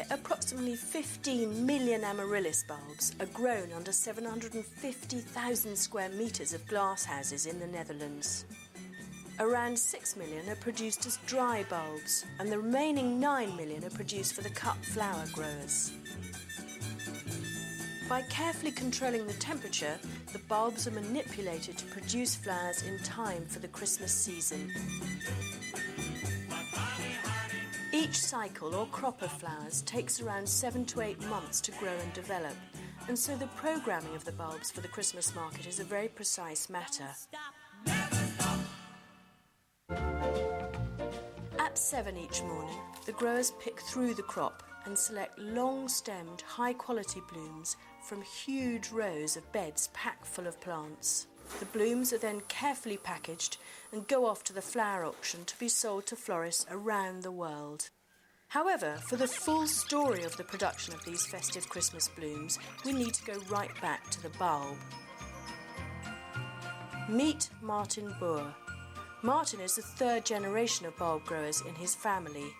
year, approximately 15 million amaryllis bulbs are grown under 750,000 square metres of glasshouses in the Netherlands. Around 6 million are produced as dry bulbs, and the remaining 9 million are produced for the cut flower growers. By carefully controlling the temperature, the bulbs are manipulated to produce flowers in time for the Christmas season. Each cycle or crop of flowers takes around 7 to 8 months to grow and develop, and so the programming of the bulbs for the Christmas market is a very precise matter. At 7 each morning, the growers pick through the crop and select long-stemmed, high-quality blooms from huge rows of beds packed full of plants. The blooms are then carefully packaged and go off to the flower auction to be sold to florists around the world. However, for the full story of the production of these festive Christmas blooms, we need to go right back to the bulb. Meet Martin Boer. Martin is the third generation of bulb growers in his family.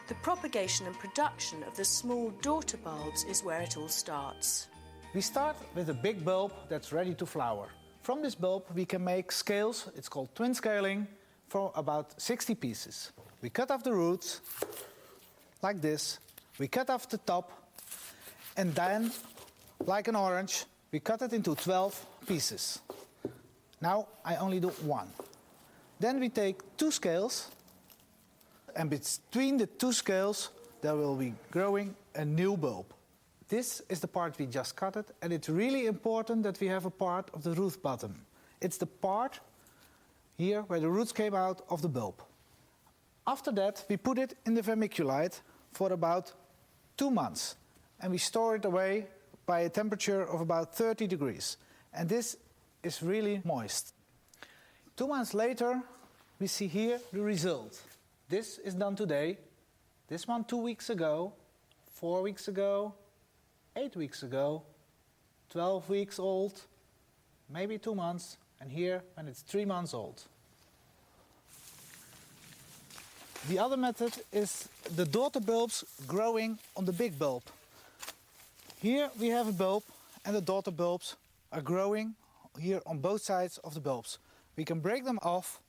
The propagation and production of the small daughter bulbs is where it all starts. We start with a big bulb that's ready to flower. From this bulb we can make scales, it's called twin scaling, for about 60 pieces. We cut off the roots, like this. We cut off the top, and then, like an orange, we cut it into 12 pieces. Now I only do one. Then we take 2 scales, and between the 2 scales there will be growing a new bulb. This is the part we just cut it, and it's really important that we have a part of the root bottom. It's the part here where the roots came out of the bulb. After that we put it in the vermiculite for about 2 months, and we store it away by a temperature of about 30 degrees. And this is really moist. 2 months later we see here the result. This is done today, this one 2 weeks ago, 4 weeks ago, 8 weeks ago, 12 weeks old, maybe 2 months, and here when it's 3 months old. The other method is the daughter bulbs growing on the big bulb. Here we have a bulb, and the daughter bulbs are growing here on both sides of the bulbs. We can break them off,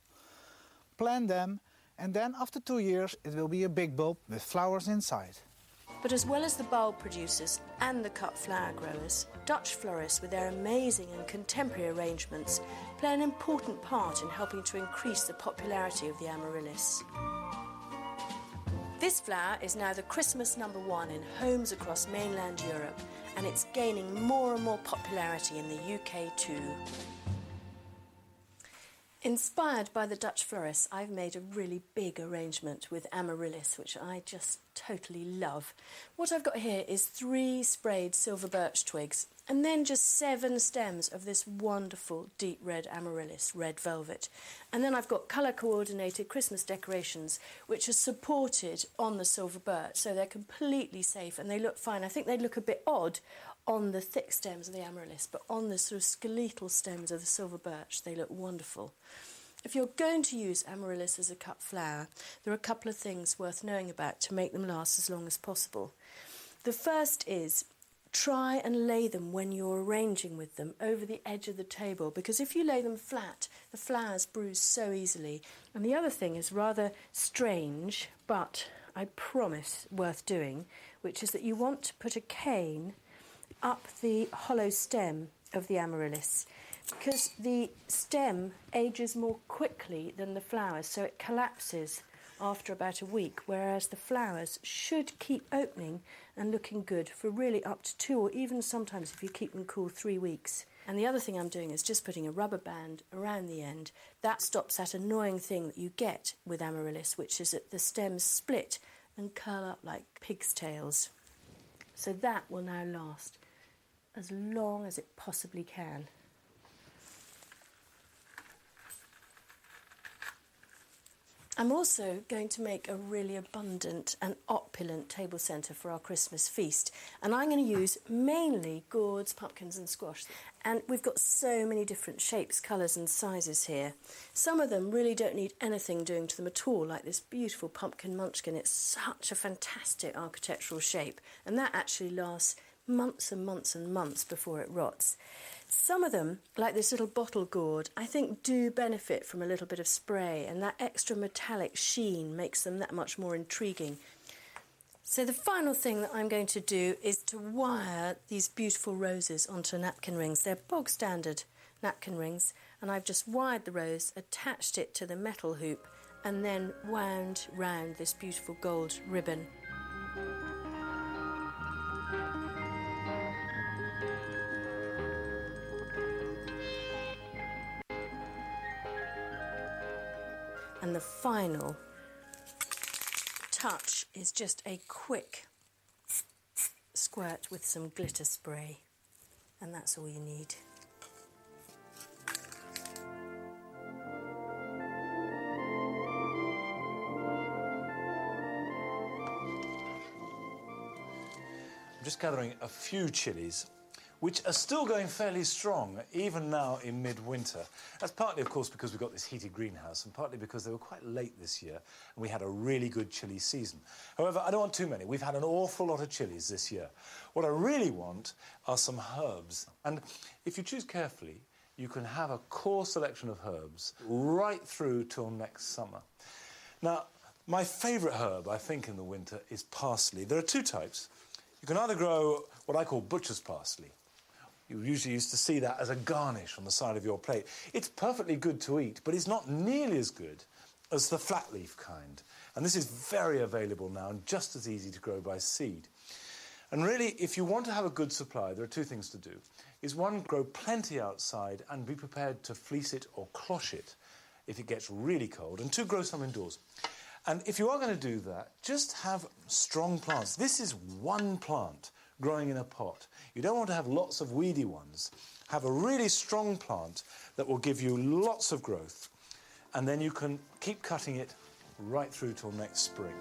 plant them, and then after 2 years it will be a big bulb with flowers inside. But as well as the bulb producers and the cut flower growers, Dutch florists with their amazing and contemporary arrangements play an important part in helping to increase the popularity of the amaryllis. This flower is now the Christmas #1 in homes across mainland Europe, and it's gaining more and more popularity in the UK too. Inspired by the Dutch florists, I've made a really big arrangement with amaryllis, which I just totally love. What I've got here is 3 sprayed silver birch twigs, and then just 7 stems of this wonderful deep red amaryllis, red velvet. And then I've got colour-coordinated Christmas decorations, which are supported on the silver birch, so they're completely safe and they look fine. I think they look a bit odd on the thick stems of the amaryllis, but on the sort of skeletal stems of the silver birch, they look wonderful. If you're going to use amaryllis as a cut flower, there are a couple of things worth knowing about to make them last as long as possible. The first is try and lay them when you're arranging with them over the edge of the table, because if you lay them flat, the flowers bruise so easily. And the other thing is rather strange, but I promise worth doing, which is that you want to put a cane up the hollow stem of the amaryllis, because the stem ages more quickly than the flowers, so it collapses after about a week, whereas the flowers should keep opening and looking good for really up to 2, or even sometimes if you keep them cool, 3 weeks. And the other thing I'm doing is just putting a rubber band around the end. That stops that annoying thing that you get with amaryllis, which is that the stems split and curl up like pig's tails. So that will now last as long as it possibly can. I'm also going to make a really abundant and opulent table centre for our Christmas feast, and I'm going to use mainly gourds, pumpkins and squash. And we've got so many different shapes, colours and sizes here. Some of them really don't need anything doing to them at all, like this beautiful pumpkin munchkin. It's such a fantastic architectural shape, and that actually lasts months and months and months before it rots. Some of them, like this little bottle gourd, I think do benefit from a little bit of spray, and that extra metallic sheen makes them that much more intriguing. So the final thing that I'm going to do is to wire these beautiful roses onto napkin rings. They're bog standard napkin rings, and I've just wired the rose, attached it to the metal hoop, and then wound round this beautiful gold ribbon. And the final touch is just a quick squirt with some glitter spray, and that's all you need. I'm just gathering a few chilies, which are still going fairly strong, even now in midwinter. That's partly, of course, because we've got this heated greenhouse, and partly because they were quite late this year, and we had a really good chilli season. However, I don't want too many. We've had an awful lot of chilies this year. What I really want are some herbs. And if you choose carefully, you can have a core selection of herbs right through till next summer. Now, my favourite herb, I think, in the winter is parsley. There are two types. You can either grow what I call butcher's parsley. You usually used to see that as a garnish on the side of your plate. It's perfectly good to eat, but it's not nearly as good as the flat leaf kind. And this is very available now and just as easy to grow by seed. And really, if you want to have a good supply, there are two things to do. Is one, grow plenty outside and be prepared to fleece it or cloche it if it gets really cold. And two, grow some indoors. And if you are going to do that, just have strong plants. This is one plant growing in a pot. You don't want to have lots of weedy ones. Have a really strong plant that will give you lots of growth, and then you can keep cutting it right through till next spring.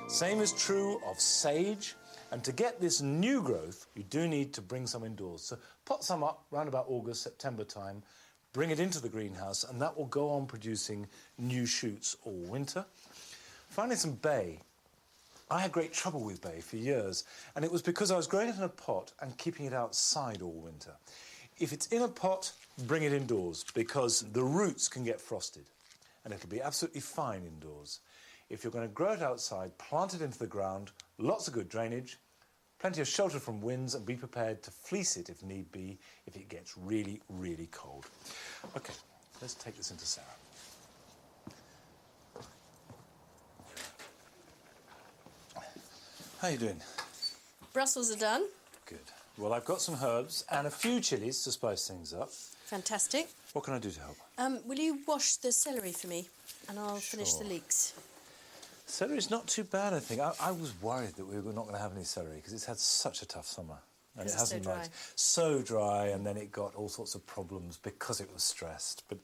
Same is true of sage, and to get this new growth, you do need to bring some indoors. So pot some up round about August, September time, bring it into the greenhouse, and that will go on producing new shoots all winter. Finally, some bay. I had great trouble with bay for years, and it was because I was growing it in a pot and keeping it outside all winter. If it's in a pot, bring it indoors, because the roots can get frosted, and it'll be absolutely fine indoors. If you're going to grow it outside, plant it into the ground, lots of good drainage, plenty of shelter from winds, and be prepared to fleece it if need be, if it gets really, really cold. OK, let's take this into Sarah. How are you doing? Brussels are done. Good. Well, I've got some herbs and a few chilies to spice things up. Fantastic. What can I do to help? Will you wash the celery for me, and I'll finish the leeks? Celery's not too bad, I think. I was worried that we were not going to have any celery because it's had such a tough summer. And it hasn't so dry. So dry, and then it got all sorts of problems because it was stressed. But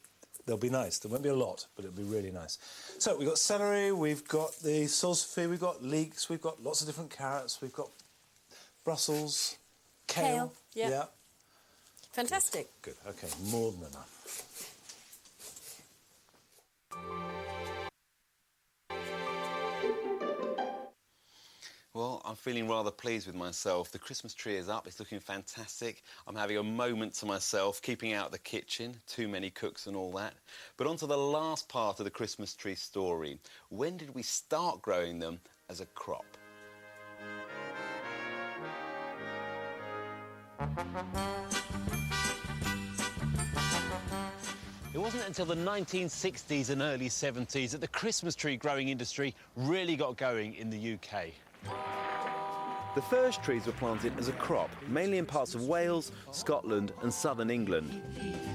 they'll be nice. There won't be a lot, but it'll be really nice. So we've got celery, we've got the salsify, we've got leeks, we've got lots of different carrots, we've got Brussels, kale. Yeah. Fantastic. Good. OK, more than enough. Well, I'm feeling rather pleased with myself. The Christmas tree is up, it's looking fantastic. I'm having a moment to myself, keeping out the kitchen, too many cooks and all that. But on to the last part of the Christmas tree story. When did we start growing them as a crop? It wasn't until the 1960s and early 70s that the Christmas tree growing industry really got going in the UK. The first trees were planted as a crop, mainly in parts of Wales, Scotland and southern England.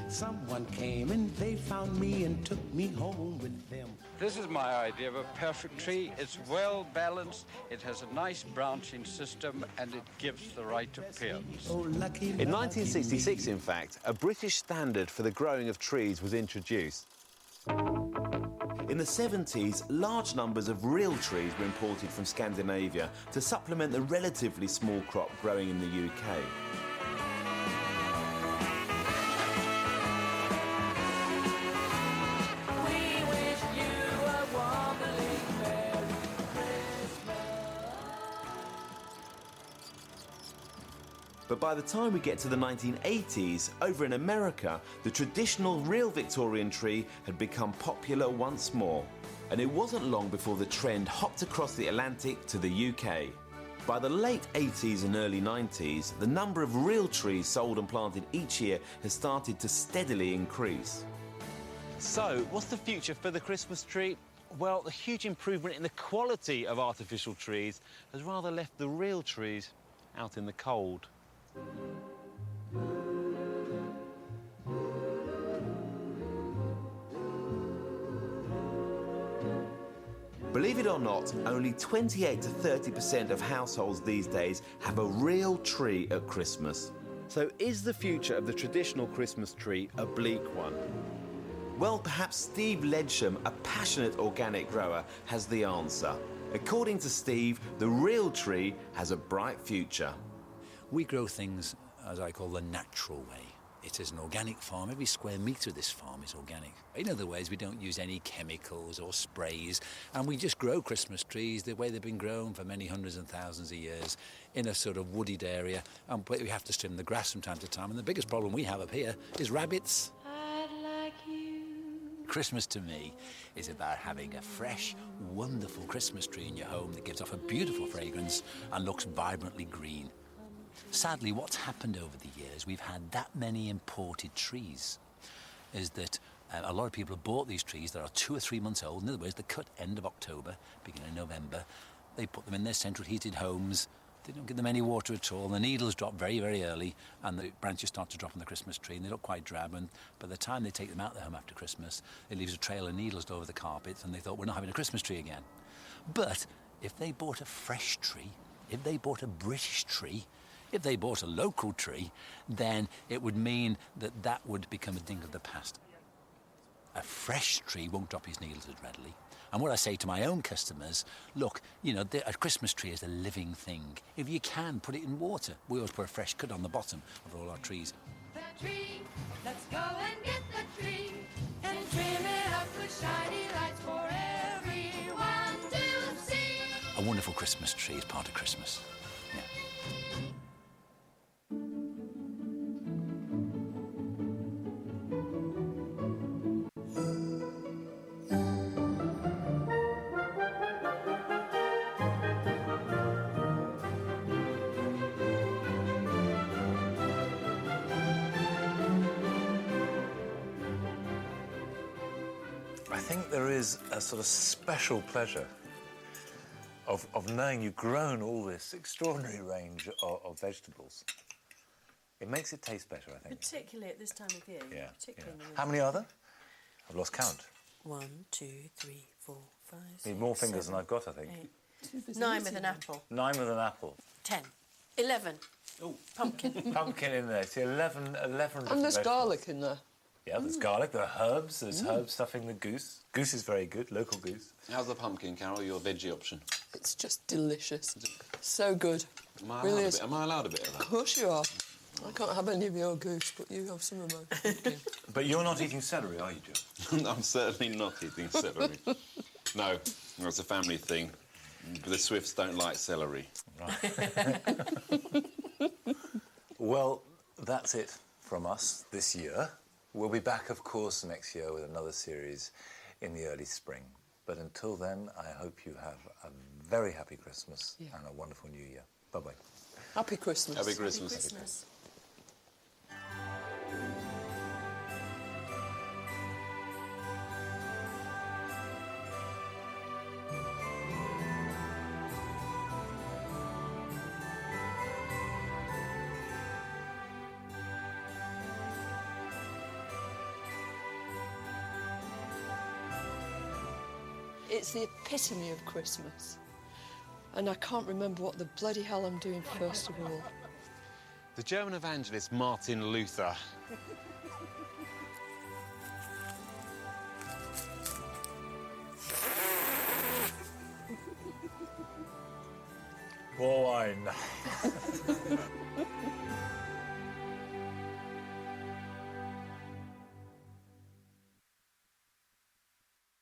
Someone came and they found me and took me home with them. This is my idea of a perfect tree. It's well balanced, it has a nice branching system, and it gives the right appearance. In 1966, in fact, a British standard for the growing of trees was introduced. In the 70s, large numbers of real trees were imported from Scandinavia to supplement the relatively small crop growing in the UK. But by the time we get to the 1980s, over in America, the traditional real Victorian tree had become popular once more. And it wasn't long before the trend hopped across the Atlantic to the UK. By the late 80s and early 90s, the number of real trees sold and planted each year has started to steadily increase. So, what's the future for the Christmas tree? Well, the huge improvement in the quality of artificial trees has rather left the real trees out in the cold. Believe it or not, only 28 to 30% of households these days have a real tree at Christmas. So is the future of the traditional Christmas tree a bleak one? Well, perhaps Steve Ledsham, a passionate organic grower, has the answer. According to Steve, the real tree has a bright future. We grow things, as I call, the natural way. It is an organic farm. Every square metre of this farm is organic. In other ways, we don't use any chemicals or sprays, and we just grow Christmas trees the way they've been grown for many hundreds and thousands of years in a sort of wooded area, but we have to trim the grass from time to time, and the biggest problem we have up here is rabbits. Christmas to me is about having a fresh, wonderful Christmas tree in your home that gives off a beautiful fragrance and looks vibrantly green. Sadly, what's happened over the years, we've had that many imported trees, is that a lot of people have bought these trees that are 2 or 3 months old. In other words, they're cut end of October, beginning of November. They put them in their central heated homes. They don't give them any water at all. The needles drop very, very early, and the branches start to drop on the Christmas tree, and they look quite drab. And by the time they take them out of the home after Christmas, it leaves a trail of needles all over the carpet, and they thought, we're not having a Christmas tree again. But if they bought a fresh tree, if they bought a British tree, if they bought a local tree, then it would mean that that would become a thing of the past. A fresh tree won't drop his needles as readily. And what I say to my own customers, look, you know, a Christmas tree is a living thing. If you can, put it in water. We always put a fresh cut on the bottom of all our trees. The tree, let's go and get the tree and trim it up with shiny lights for everyone to see. A wonderful Christmas tree is part of Christmas. Yeah. I think there is a sort of special pleasure of knowing you've grown all this extraordinary range of vegetables. It makes it taste better, I think. Particularly at this time of year. Yeah. Particularly in the How many are there? I've lost count. 1, 2, 3, 4, 5, 6, Need more fingers 7, than I've got, I think. 8, 9 with an apple. 9 with an apple. 10. 11. Oh, pumpkin. Pumpkin in there. See, 11 And there's vegetables. garlic in there. Yeah, there's garlic, there are herbs, there's herbs stuffing the goose. Goose is very good, local goose. How's the pumpkin, Carol, your veggie option? It's just delicious. So good. Am I Really allowed, is. am I allowed a bit of Of that? course you are. I can't have any of your goose, but you have some of my pumpkin. But you're not eating celery, are you, Joe? I'm certainly not eating celery. No, that's a family thing. The Swifts don't like celery. Right. Well, that's it from us this year. We'll be back, of course, next year with another series in the early spring. But until then, I hope you have a very happy Christmas and a wonderful New Year. Bye-bye. Happy Christmas. Happy Christmas. Happy Christmas. It's the epitome of Christmas. And I can't remember what the bloody hell I'm doing first of all. The German evangelist Martin Luther. More wine.